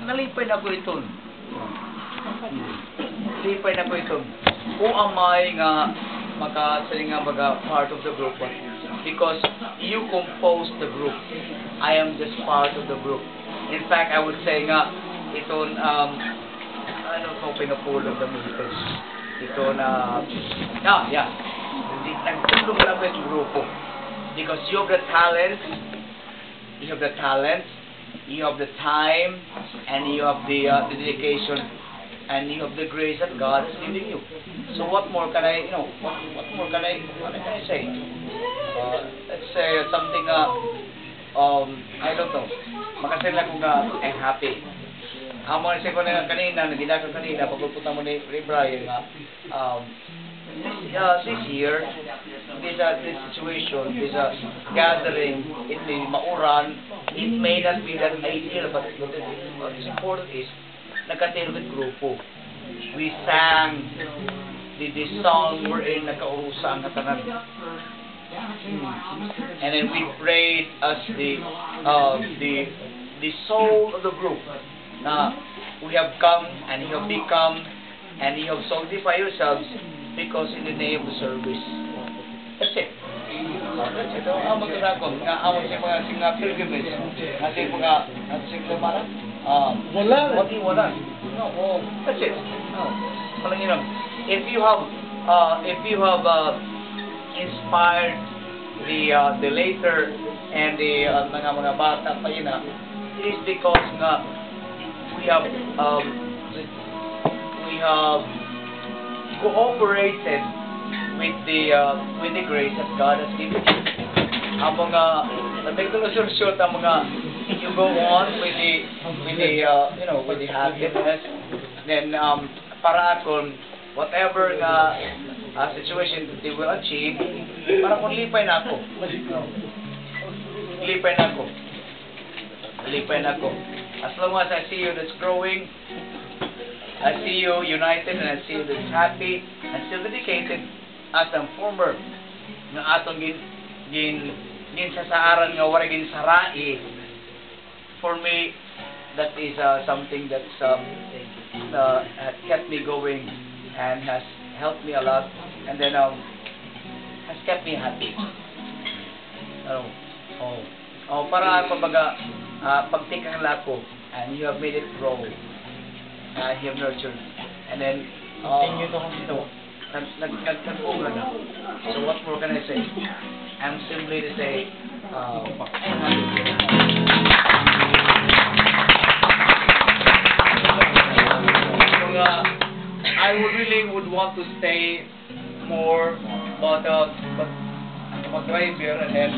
nalipay na ko ito. Nalipay na ko ito. Kung amay nga makasaling nga part of the group, because you compose the group. I am just part of the group. In fact, I would say nga ito ano ko pinapulong the message. Ito na nagtulong lang ko itong grupo. Because you have the talent, you have the time, and you have the dedication, and you have the grace that God is giving you. So what more can I, what more can I say? Let's say something, I don't know. Makasay lang kung I'm happy. Amo na siya ko na kanina, nagila ko kanina, pagpupunta mo ni Brian nga, this year, this situation, this gathering, it may mauran, it may not be that ideal, but what is important is, nagkatiro with grupo. We sang the song wherein nagkaurusan na tanan. And then we prayed as the soul of the group. Now, we have come and you have become and you have sanctified yourselves because in the name of the service. That's it. That's it. Ang magkakakon, nga awon siya mga singa pilgrimage. Natin mga, marang? Wala. Wala. No, that's it. Parang yun. If you have inspired the later and the mga bata pa yun it is because nga we have cooperated with the grace that God has given you. Ang mga nagtulong-sursot ang mga you go on with the happiness, then para akong whatever nga situation that they will achieve, para kung lipay na ako. Lipay na ako. As long as I see you that's growing, I see you united, and I see you that's happy, and still dedicated, as ang former, nga atong ginsasaaran nga wala ginsarai, for me, that is something that's has kept me going, and has helped me a lot, and then has kept me happy. Para kumbaga pagtikang lako, and you have made it grow, and you have nurtured, and then nag-uga na. So what more can I say? I'm simply to say I would want to stay more, but mag-drive here, and then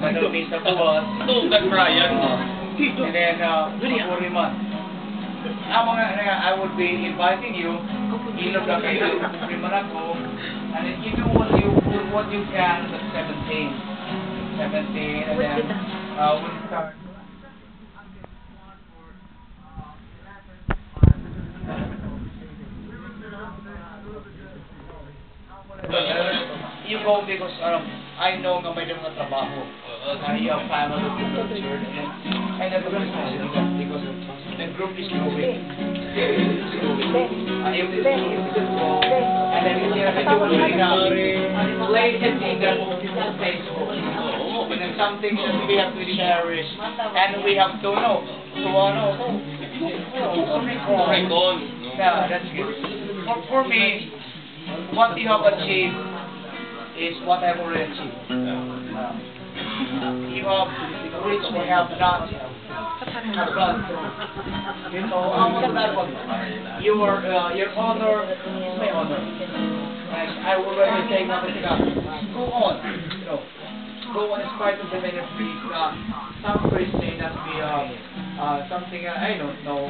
mag-alpin sa buwas. Brian. And then mag-uriman. I would be inviting you, ilog na kayo, uriman ako, and then you do what you can at 17, and then we'll start. You go because I know nga may mga trabaho. You have family to nurture, and that's very positive because the group is growing. If this group is grow, and then you place it in the Facebook, and then something that we have to cherish, and we have to know. Yeah, that's good. For me, what you have achieved is what I've already achieved. You have reached what I have not done. So, your honor is my honor. And I will already say nothing else. Go on. Go on in spite of the many priests. Some priests may not be something, I don't know,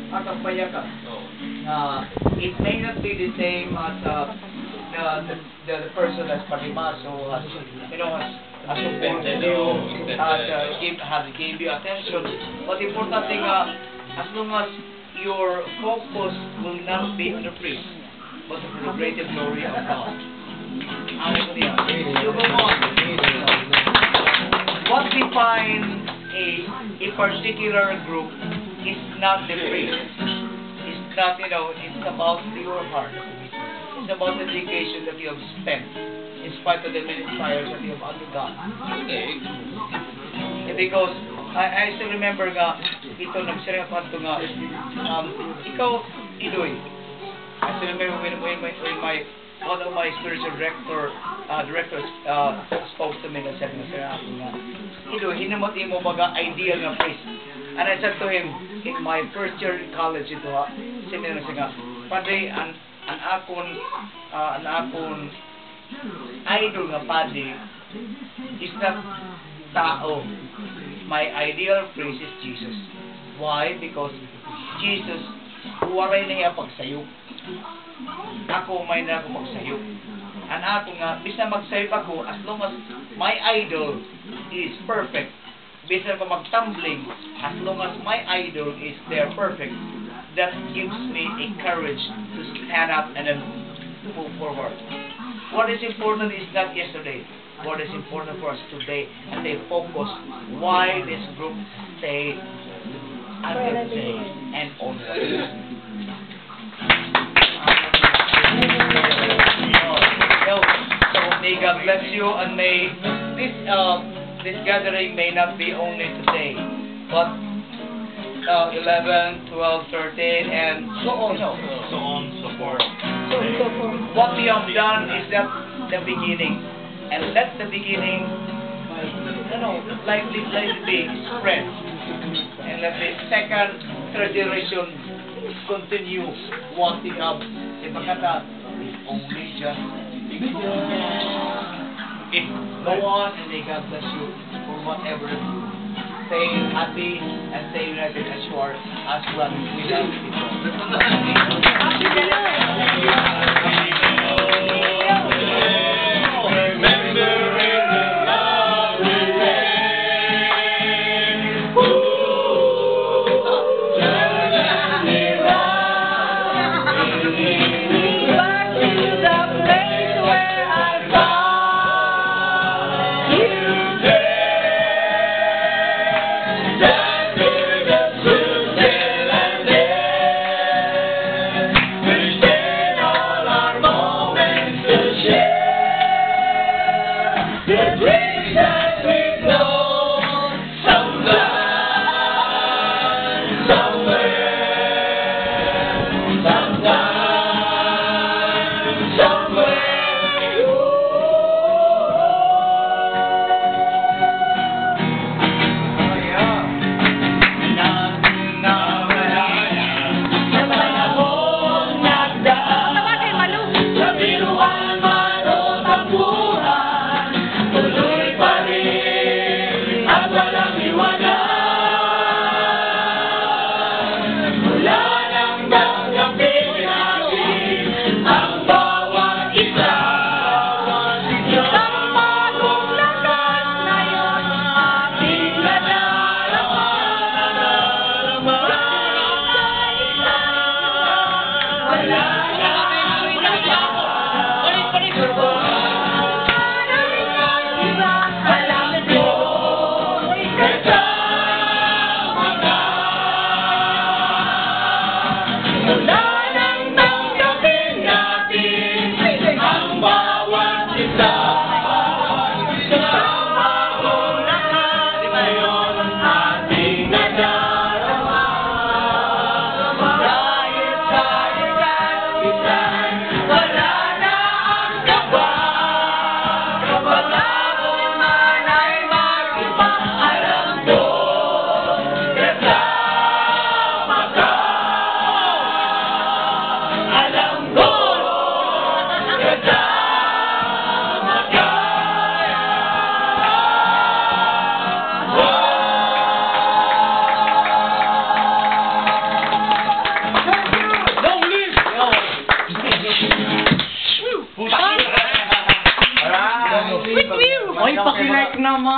akapayakan. It may not be the same as the person as Parimaso has supported you, has gave you attention. But the important thing, as long as your focus will not be on the priest, but for the greater glory of God. Hallelujah. You go on. What defines a particular group is not the priest. It's not, it's about your heart. It's about the dedication that you have spent in spite of the many trials that you have undergone. Okay. Because I still remember nga, ito, nagsiring ako ito nga, ikaw, Idoy, I still remember when one of my spiritual directors spoke to me and said, Idoy, hinamot mo baga ideal nga priest. And I said to him, in my first year in college, ito ha, seminar nga, Padre, an akon idol nga Padre is not tao. My ideal priest is Jesus. Why? Because Jesus, waray na iya pagsayop. Ako may na ako magsayop. Ang ako nga, bisa magsayop ako, as long as my idol is perfect. Bisa ko magtumbling, as long as my idol is there perfect, that gives me a courage to stand up and then move forward. What is important is not yesterday. What is important for us today, and they focus why this group stay until today and onward. So may God bless you, and may this gathering may not be only today, but 11, 12, 13, and so on. So on, so forth. What we have done is that the beginning. And let the beginning, lightly be spread. And let the second, third generation continue what we have. Ipagkata, it's only just beginning. Go on, and may God bless you for whatever. Stay happy and stay united as you are, as one without Oy, pakilike naman.